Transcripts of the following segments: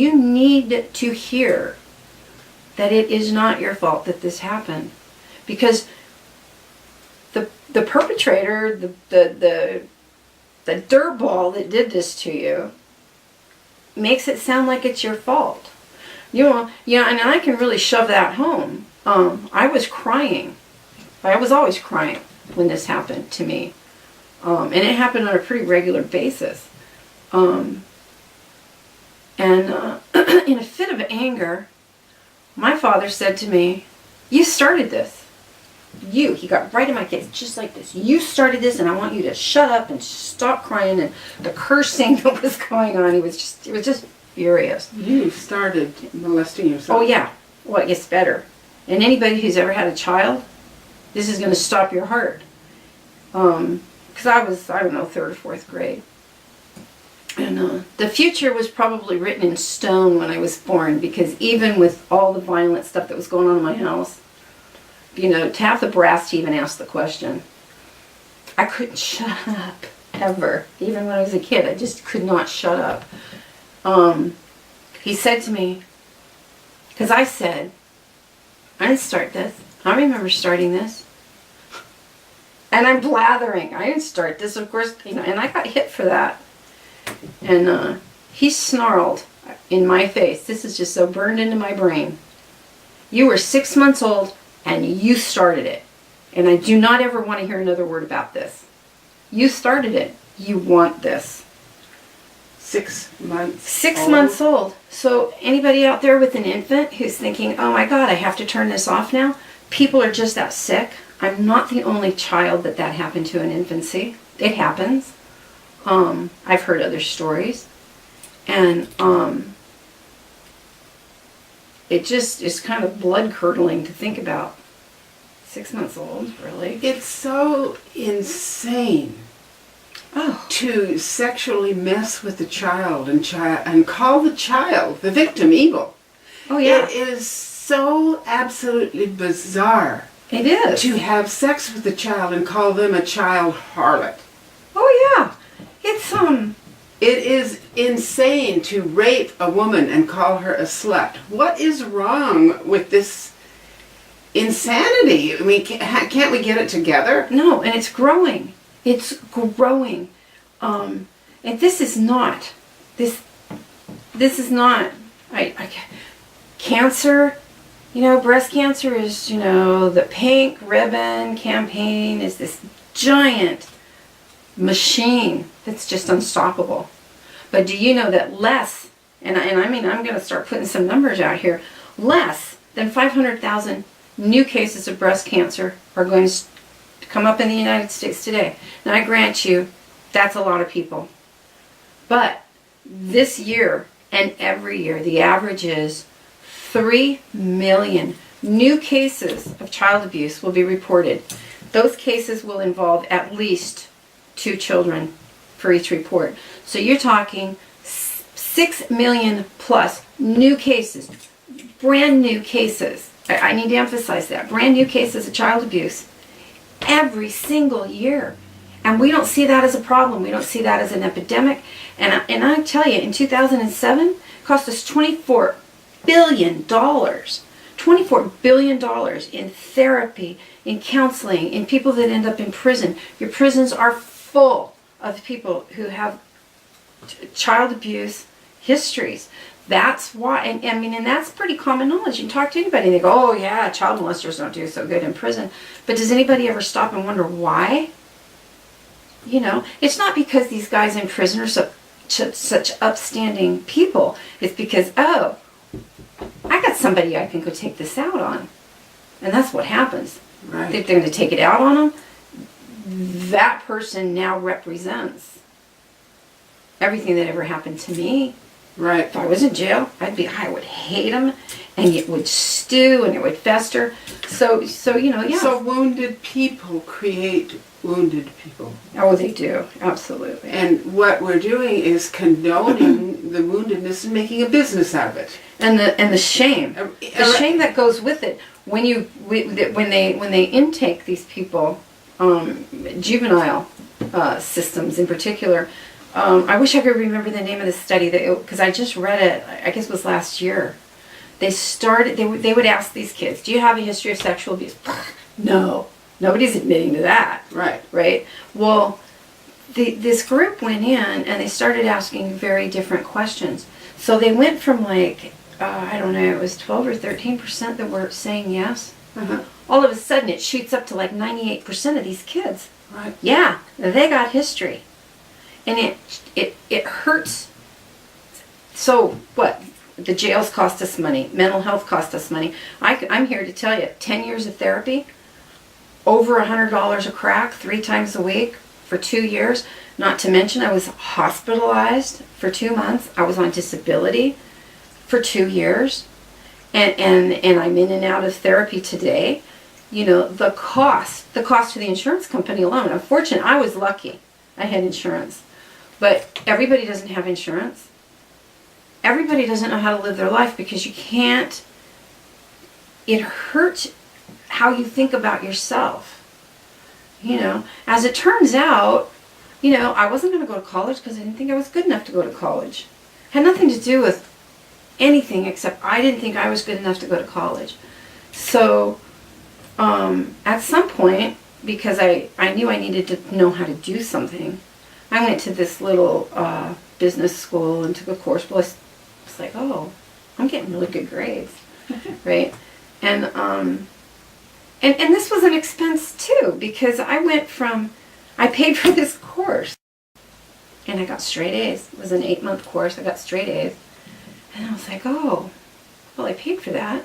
you need to hear that it is not your fault that this happened. Because the perpetrator, the dirtball that did this to you, makes it sound like it's your fault. You know, and I can really shove that home. I was crying. I was always crying when this happened to me. And it happened on a pretty regular basis. And in a fit of anger, my father said to me, "You started this. He got right in my face, just like this. You started this, and I want you to shut up and stop crying." And the cursing that was going on, it was just furious. You started molesting yourself. Oh yeah. Well, it gets better. And anybody who's ever had a child, this is going to stop your heart. Because I was, I don't know, 3rd or 4th grade. And the future was probably written in stone when I was born, because even with all the violent stuff that was going on in my house, you know, to have the brass to even ask the question, I couldn't shut up, ever. Even when I was a kid, I just could not shut up. He said to me, because I said, "I didn't start this. I remember starting this." And I'm blathering. I didn't start this, of course, you know, and I got hit for that. And he snarled in my face. This is just so burned into my brain. "You were 6 months old and you started it. And I do not ever want to hear another word about this. You started it. You want this." 6 months 6 old. months old. So anybody out there with an infant who's thinking, "Oh my God, I have to turn this off now." People are just that sick. I'm not the only child that happened to in infancy. It happens. I've heard other stories. And it just is kind of blood curdling to think about. 6 months old, really. It's so insane to sexually mess with the child and call the child, the victim, evil. Oh yeah. It is so absolutely bizarre. It is. To have sex with a child and call them a child harlot. Oh yeah. It's It is insane to rape a woman and call her a slut. What is wrong with this insanity? I mean, can't we get it together? No, and it's growing. It's growing. And this is not cancer. You know, breast cancer is, you know, the pink ribbon campaign is this giant machine that's just unstoppable. But do you know that less, and I mean, I'm going to start putting some numbers out here, less than 500,000 new cases of breast cancer are going to come up in the United States today. Now, I grant you, that's a lot of people. But this year and every year, the average is 3 million new cases of child abuse will be reported. Those cases will involve at least 2 children for each report. So you're talking 6 million plus new cases, brand new cases. I need to emphasize that. Brand new cases of child abuse every single year. And we don't see that as a problem. We don't see that as an epidemic. And I tell you, in 2007, it cost us $24 billion. $24 billion in therapy, in counseling, in people that end up in prison. Your prisons are full of people who have child abuse histories. That's why, and I mean, and that's pretty common knowledge. You can talk to anybody and they go, "Oh yeah, child molesters don't do so good in prison." But does anybody ever stop and wonder why? You know, it's not because these guys in prison are such upstanding people. It's because, oh, I got somebody I can go take this out on. And that's what happens. Right. If they're going to take it out on them, that person now represents everything that ever happened to me. Right. If I was in jail, I would hate them, and it would stew and it would fester. So you know, yeah. So wounded people create wounded people. Oh, they do, absolutely. And what we're doing is condoning the woundedness and making a business out of it. And the shame, the shame that goes with it when they intake these people, juvenile systems in particular. I wish I could remember the name of the study because I just read it. I guess it was last year. They would ask these kids, do you have a history of sexual abuse? No, nobody's admitting to that. Right. Well, this group went in and they started asking very different questions. So they went from like, I don't know, it was 12 or 13% that were saying yes. Uh-huh. All of a sudden it shoots up to like 98% of these kids. Right. Yeah, they got history. And it hurts. So what? The jails cost us money. Mental health cost us money. I'm here to tell you, 10 years of therapy, over $100 a crack, 3 times a week for 2 years. Not to mention I was hospitalized for 2 months. I was on disability for 2 years. And I'm in and out of therapy today. You know, the cost to the insurance company alone. Unfortunately, I was lucky. I had insurance. But everybody doesn't have insurance. Everybody doesn't know how to live their life because you can't. It hurts how you think about yourself. You know, as it turns out, you know, I wasn't going to go to college because I didn't think I was good enough to go to college. It had nothing to do with anything except I didn't think I was good enough to go to college. So, at some point, because I knew I needed to know how to do something, I went to this little business school and took a course. Well, I was like, oh, I'm getting really good grades, right? And this was an expense too, because I paid for this course, and I got straight A's. It was an 8-month course. I got straight A's, and I was like, oh, well, I paid for that.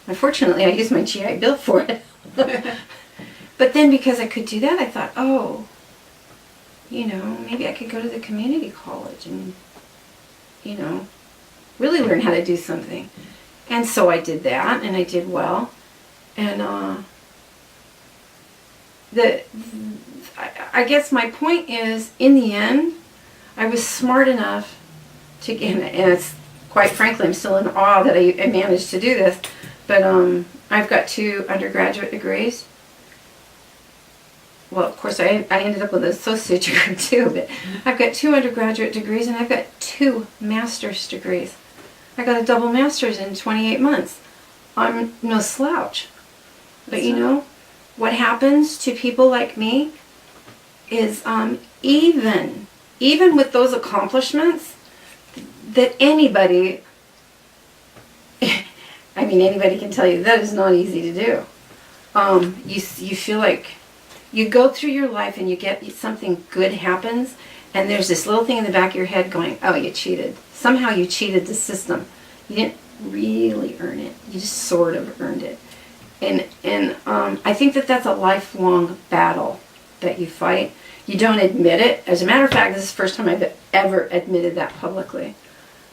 Unfortunately, I used my GI Bill for it. But then because I could do that, I thought, oh, you know, maybe I could go to the community college and, you know, really learn how to do something. And so I did that, and I did well. And I guess my point is, in the end, I was smart enough to, and it's, quite frankly, I'm still in awe that I managed to do this, but I've got 2 undergraduate degrees. Well, of course, I ended up with an associate degree too, but I've got 2 undergraduate degrees and I've got 2 master's degrees. I got a double master's in 28 months. I'm no slouch. But you know, what happens to people like me is even with those accomplishments, that anybody, I mean, anybody can tell you that is not easy to do. You feel like you go through your life and you get something good happens, and there's this little thing in the back of your head going, oh, you cheated. Somehow you cheated the system. You didn't really earn it. You just sort of earned it. And I think that that's a lifelong battle that you fight. You don't admit it. As a matter of fact, this is the first time I've ever admitted that publicly.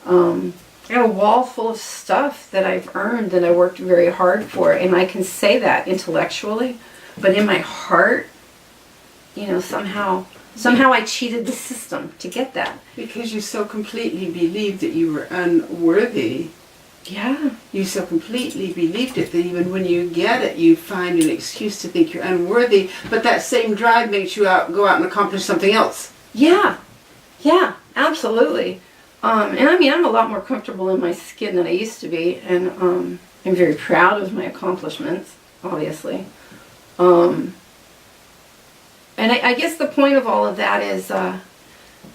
I got a wall full of stuff that I've earned that I worked very hard for, and I can say that intellectually, but in my heart, you know, somehow I cheated the system to get that. Because you so completely believed that you were unworthy. Yeah. You so completely believed it that even when you get it, you find an excuse to think you're unworthy, but that same drive makes you go out and accomplish something else. Yeah. Yeah, absolutely. And I mean, I'm a lot more comfortable in my skin than I used to be, and I'm very proud of my accomplishments, obviously. And I guess the point of all of that is,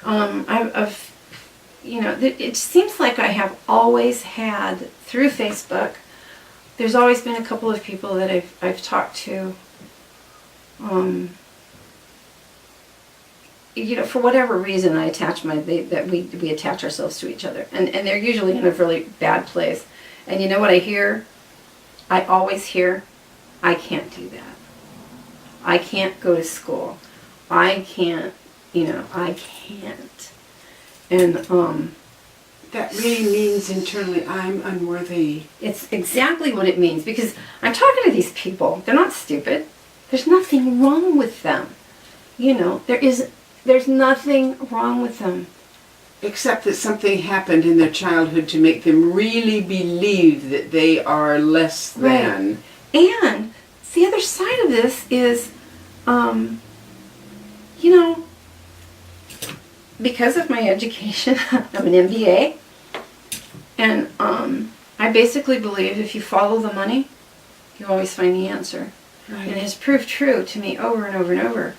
I've you know, it seems like I have always had, through Facebook, there's always been a couple of people that I've talked to, you know, for whatever reason I attach we attach ourselves to each other, and they're usually in a really bad place. And you know what I hear? I always hear, I can't do that. I can't go to school. I can't, you know, I can't. And that really means internally, I'm unworthy. It's exactly what it means, because I'm talking to these people. They're not stupid. There's nothing wrong with them. You know, there's nothing wrong with them. Except that something happened in their childhood to make them really believe that they are less than. Right. And the other side of this is, you know, because of my education, I'm an MBA, and I basically believe if you follow the money, you always find the answer. Right. And it has proved true to me over and over and over.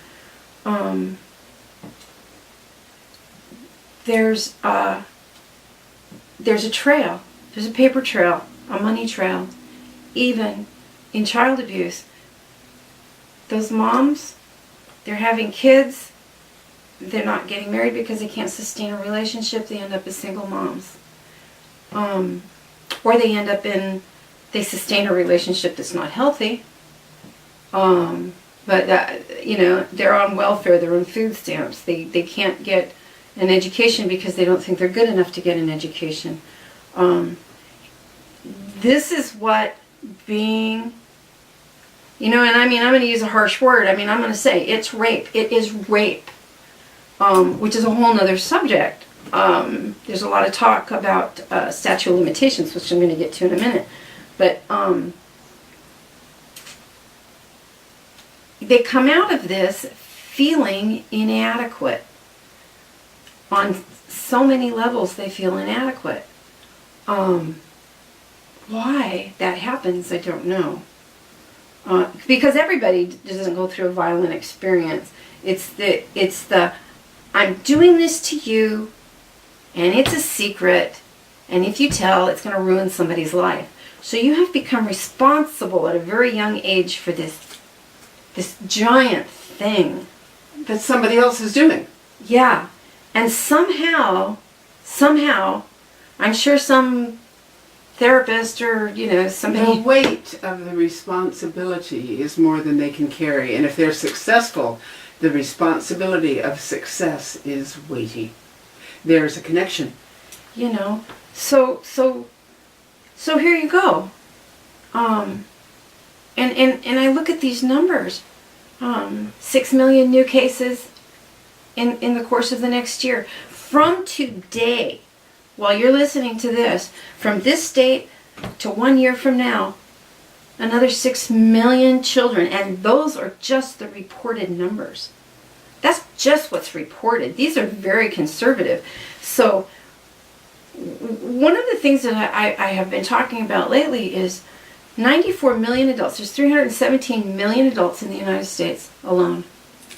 There's a trail. There's a paper trail, a money trail, even in child abuse. Those moms, they're having kids. They're not getting married because they can't sustain a relationship. They end up as single moms. Or they end up they sustain a relationship that's not healthy. But they're on welfare, they're on food stamps. They can't get an education because they don't think they're good enough to get an education. This is what being, and I mean, I'm going to use a harsh word. I mean, I'm going to say it's rape. It is rape, which is a whole nother subject. There's a lot of talk about statute of limitations, which I'm going to get to in a minute. But they come out of this feeling inadequate. On so many levels, they feel inadequate. Why that happens, I don't know. Because everybody doesn't go through a violent experience. It's the I'm doing this to you, and it's a secret, and if you tell, it's going to ruin somebody's life. So you have become responsible at a very young age for this giant thing that somebody else is doing. Yeah. And somehow, I'm sure some therapist or, somebody... The weight of the responsibility is more than they can carry. And if they're successful, the responsibility of success is weighty. There's a connection. So here you go. And I look at these numbers. 6 million new cases in the course of the next year. From today, while you're listening to this, from this date to 1 year from now, another 6 million children, and those are just the reported numbers. That's just what's reported. These are very conservative. So one of the things that I have been talking about lately is 94 million adults. There's 317 million adults in the United States alone.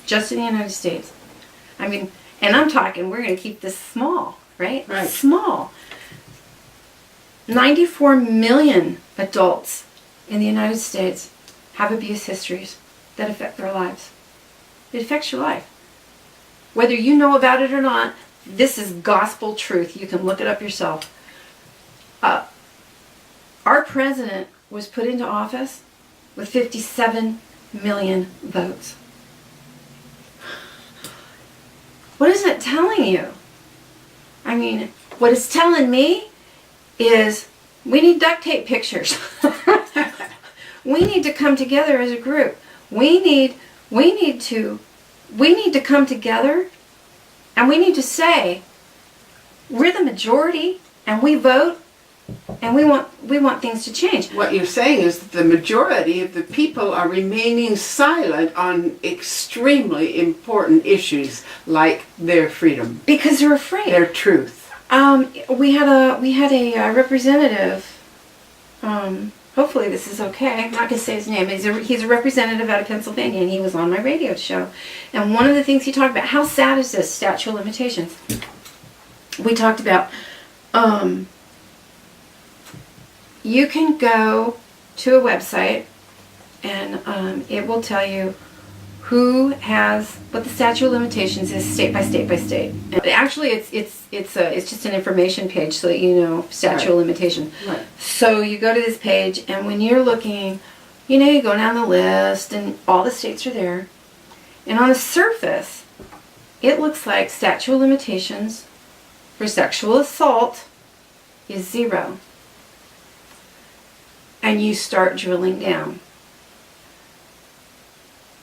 Just in the United States. I mean, and I'm talking, we're going to keep this small, right? Right. Small. 94 million adults in the United States have abuse histories that affect their lives. It affects your life. Whether you know about it or not, this is gospel truth. You can look it up yourself. Our president was put into office with 57 million votes. What is it telling you? I mean, what it's telling me is we need duct tape pictures. We need to come together as a group. We need to come together, and we need to say we're the majority and we vote and we want things to change. What you're saying is that the majority of the people are remaining silent on extremely important issues like their freedom, Because they're afraid. their truth. We had a representative. Hopefully this is okay. I'm not going to say his name. He's a representative out of Pennsylvania, and he was on my radio show. And one of the things he talked about, how sad is this statute of limitations? We talked about, you can go to a website, and it will tell you what the statute of limitations is state by state by state. And actually, it's just an information page so that you know statute of limitation. Right. So you go to this page, and when you're looking, you go down the list, and all the states are there. And on the surface, it looks like statute of limitations for sexual assault is 0. And you start drilling down.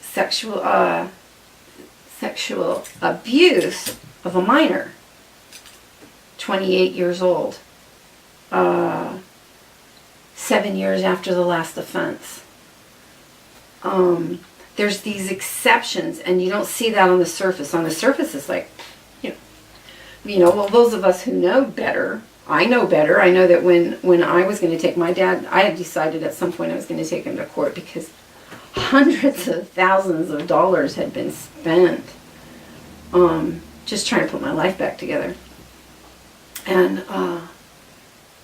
Sexual abuse of a minor, 28 years old, 7 years after the last offense. There's these exceptions, and you don't see that on the surface. On the surface, it's like, well, those of us who know better, I know better. I know that when I was going to take my dad, I had decided at some point I was going to take him to court because hundreds of thousands of dollars had been spent just trying to put my life back together. And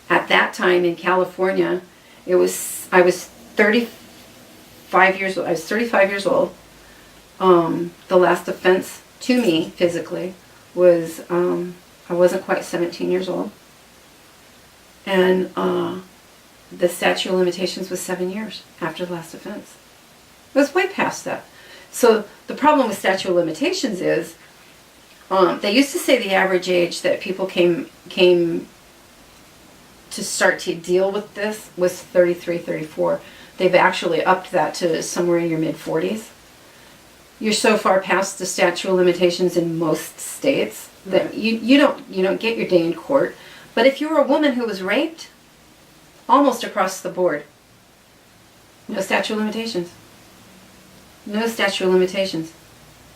at that time in California, I was 35 years old. I was 35 years old. The last offense to me physically was I wasn't quite 17 years old, and the statute of limitations was 7 years after the last offense. It was way past that. So the problem with statute of limitations is they used to say the average age that people came to start to deal with this was 33, 34. They've actually upped that to somewhere in your mid-40s. You're so far past the statute of limitations in most states that you don't get your day in court. But if you're a woman who was raped, almost across the board, no statute of limitations. No statute of limitations.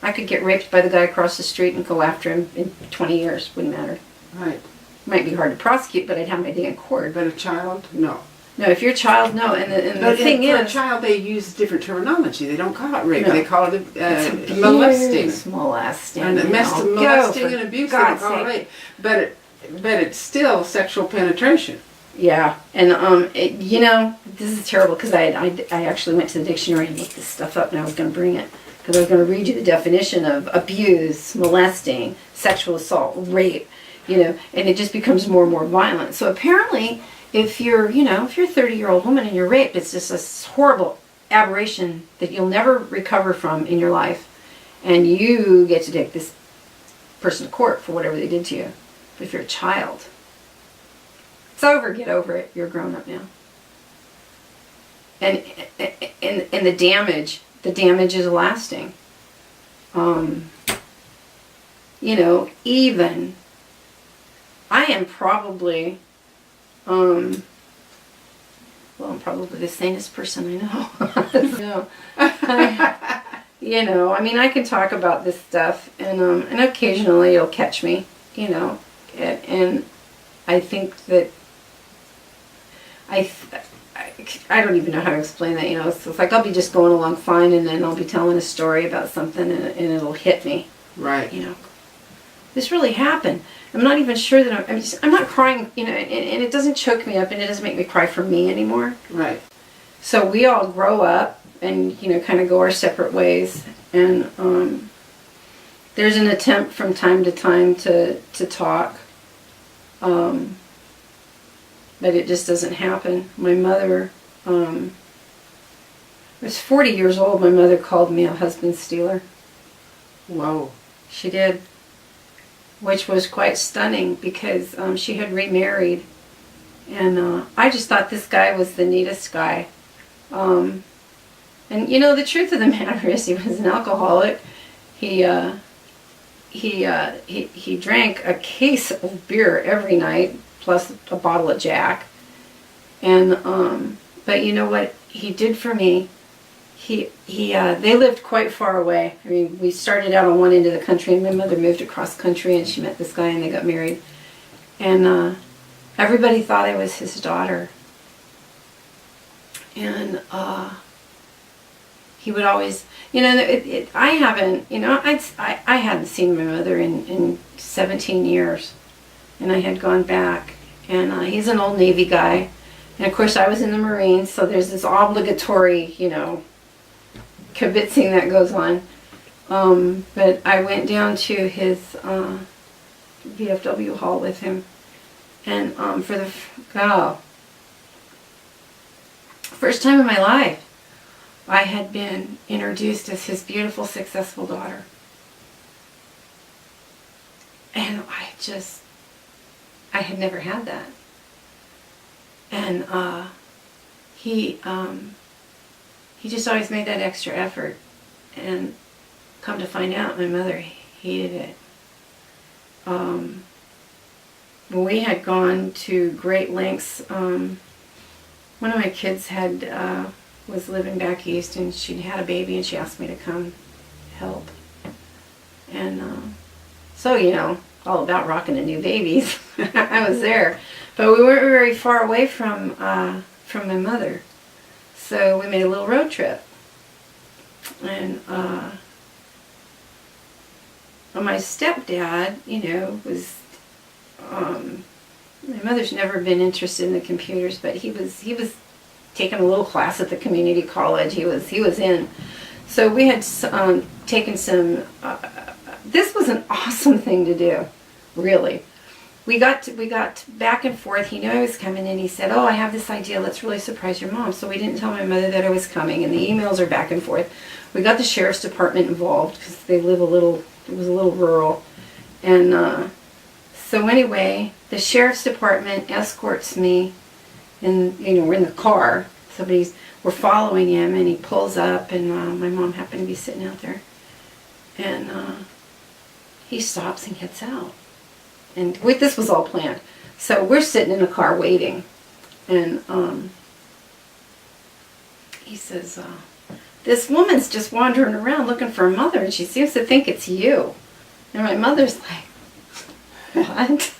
I could get raped by the guy across the street and go after him in 20 years. Wouldn't matter. Right. Might be hard to prosecute, but I'd have my day in court. But a child, no. No, if you're a child, no. And the thing for is, a child, they use different terminology. They don't call it rape. No. They call it it's molesting. Molesting. And molesting and abuse, they don't call it sake. rape. But it's still sexual penetration. Yeah, and this is terrible because I actually went to the dictionary and looked this stuff up, and I was going to bring it because I was going to read you the definition of abuse, molesting, sexual assault, rape, and it just becomes more and more violent. So apparently, if you're a 30-year-old woman and you're raped, it's just a horrible aberration that you'll never recover from in your life, and you get to take this person to court for whatever they did to you. But if you're a child, it's over. Get over it. You're grown up now. And the damage is lasting. Even I am probably, I'm probably the sanest person I know. I can talk about this stuff, and occasionally it'll catch me, and I think that I don't even know how to explain that, it's like I'll be just going along fine, and then I'll be telling a story about something, and it'll hit me. Right. This really happened. I'm not even sure that I'm not crying, and it doesn't choke me up, and it doesn't make me cry for me anymore. Right. So we all grow up and, kind of go our separate ways, and there's an attempt from time to time to talk, but it just doesn't happen. My mother, I was 40 years old, my mother called me a husband stealer. Whoa. She did, which was quite stunning because she had remarried, and I just thought this guy was the neatest guy. And the truth of the matter is he was an alcoholic. He drank a case of beer every night, plus a bottle of Jack. And but you know what he did for me? They lived quite far away. We started out on one end of the country, and my mother moved across country, and she met this guy, and they got married. And everybody thought I was his daughter. And he would always, I hadn't seen my mother in 17 years, and I had gone back, and he's an old Navy guy, and of course I was in the Marines, so there's this obligatory, kibitzing that goes on, but I went down to his VFW hall with him, and for the first time in my life, I had been introduced as his beautiful, successful daughter. And I had never had that. And he just always made that extra effort. And come to find out, my mother hated it. We had gone to great lengths. One of my kids was living back east, and she'd had a baby, and she asked me to come help. And so all about rocking a new baby. I was there, but we weren't very far away from my mother, so we made a little road trip. And my stepdad, was my mother's never been interested in the computers, but he was taking a little class at the community college. He was in. So we had taken some. This was an awesome thing to do, really. We got back and forth. He knew I was coming, and he said, "Oh, I have this idea. Let's really surprise your mom." So we didn't tell my mother that I was coming, and the emails are back and forth. We got the sheriff's department involved because they live it was a little rural, and so anyway, the sheriff's department escorts me, and we're in the car. We're following him, and he pulls up, and my mom happened to be sitting out there, and he stops and gets out. And this was all planned. So we're sitting in the car waiting, and he says, "This woman's just wandering around looking for a mother, and she seems to think it's you." And my mother's like, "What?"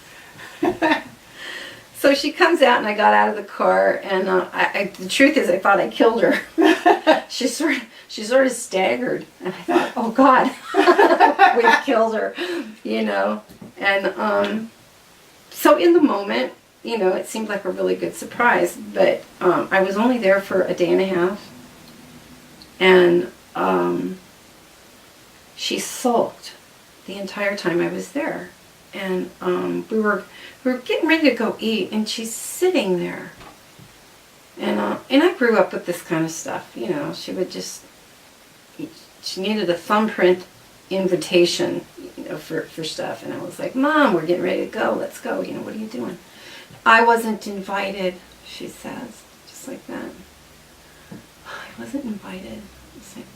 So she comes out, and I got out of the car, and the truth is, I thought I killed her. She sort of staggered, and I thought, "Oh God, we've killed her," And so in the moment, it seemed like a really good surprise. But I was only there for a day and a half, and she sulked the entire time I was there. And we were getting ready to go eat, and she's sitting there. And I grew up with this kind of stuff. She needed a thumbprint invitation, for stuff. And I was like, "Mom, we're getting ready to go. Let's go. What are you doing?" "I wasn't invited," she says, just like that. "I wasn't invited." It's like,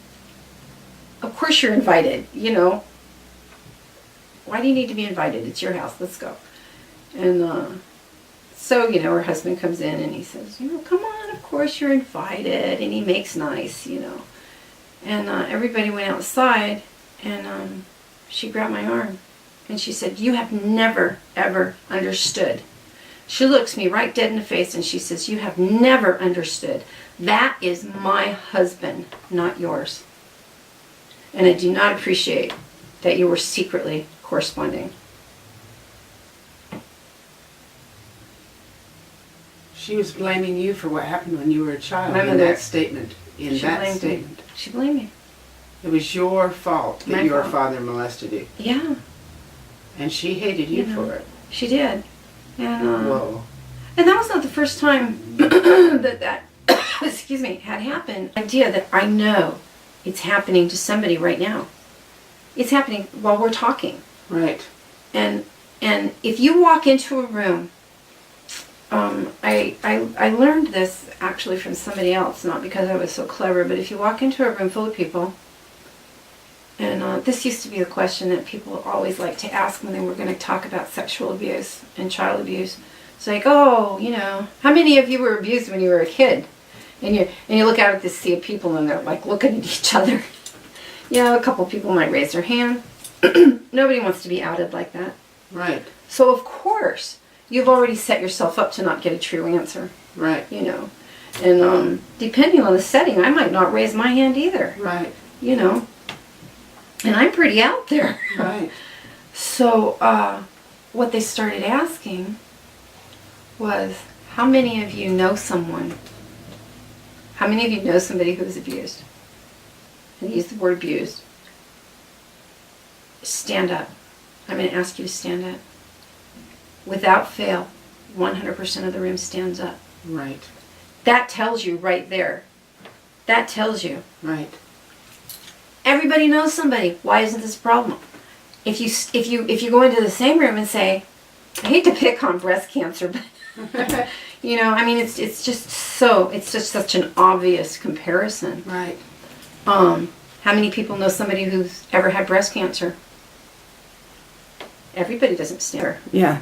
"Of course you're invited. Why do you need to be invited? It's your house. Let's go." And so, her husband comes in, and he says, "Come on, of course you're invited." And he makes nice, And everybody went outside, and she grabbed my arm, and she said, "You have never, ever understood." She looks me right dead in the face, and she says, "You have never understood. That is my husband, not yours. And I do not appreciate that you were secretly corresponding." She was blaming you for what happened when you were a child. My in mother- that statement. In She that blamed me. statement. She blamed me. It was your fault that My your fault. father molested you. Yeah, And she hated you for it. she did. And Whoa. and that was not the first time that excuse me, had happened. The idea that I know it's happening to somebody right now. It's happening while we're talking. Right. And if you walk into a room, I learned this actually from somebody else, not because I was so clever, but if you walk into a room full of people, and this used to be the question that people always like to ask when they were going to talk about sexual abuse and child abuse. It's like, "Oh, how many of you were abused when you were a kid?" And you look out at this sea of people, and they're like looking at each other. A couple people might raise their hand. Nobody wants to be outed like that. Right. So of course, you've already set yourself up to not get a true answer. Right. And depending on the setting, I might not raise my hand either. Right. And I'm pretty out there. Right. So what they started asking was, how many of you know someone? How many of you know somebody who was abused? And they used the word abused. Stand up. I'm going to ask you to stand up. Without fail, 100% of the room stands up. Right. That tells you right there. That tells you. Right. Everybody knows somebody. Why isn't this a problem? If you go into the same room and say, I hate to pick on breast cancer, but it's just such an obvious comparison. Right. How many people know somebody who's ever had breast cancer? Everybody doesn't stand. Yeah.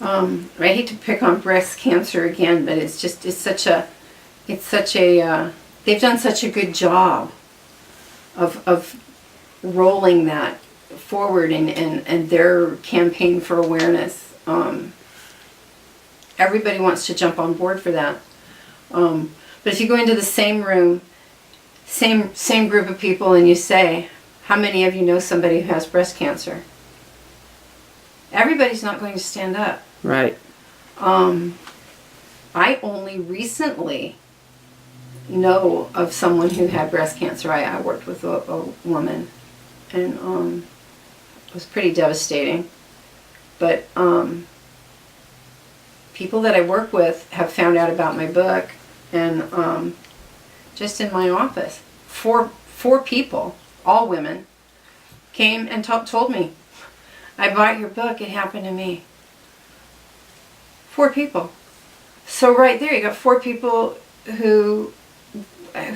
I hate to pick on breast cancer again, but it's such a they've done such a good job of rolling that forward and their campaign for awareness. Everybody wants to jump on board for that. But if you go into the same room, same group of people, and you say, how many of you know somebody who has breast cancer? Everybody's not going to stand up. Right. I only recently know of someone who had breast cancer. I worked with a woman, and it was pretty devastating. But people that I work with have found out about my book, and just in my office, four people, all women, came and told me, I bought your book, it happened to me. 4 people. So right there, you got 4 people who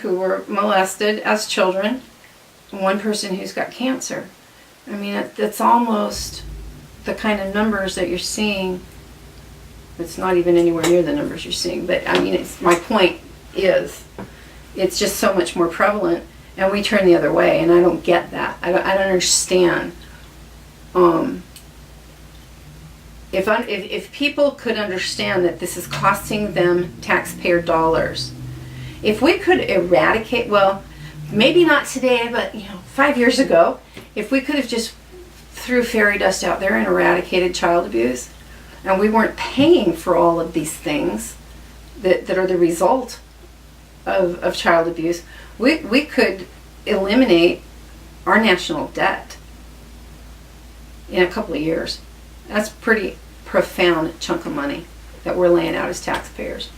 were molested as children, and 1 person who's got cancer. I mean, that's almost the kind of numbers that you're seeing. It's not even anywhere near the numbers you're seeing, but I mean, my point is, it's just so much more prevalent, and we turn the other way, and I don't get that. I don't understand. If people could understand that this is costing them taxpayer dollars, if we could eradicate, well, maybe not today, but 5 years ago, if we could have just threw fairy dust out there and eradicated child abuse, and we weren't paying for all of these things that are the result of child abuse, we could eliminate our national debt in a couple of years. That's a pretty profound chunk of money that we're laying out as taxpayers.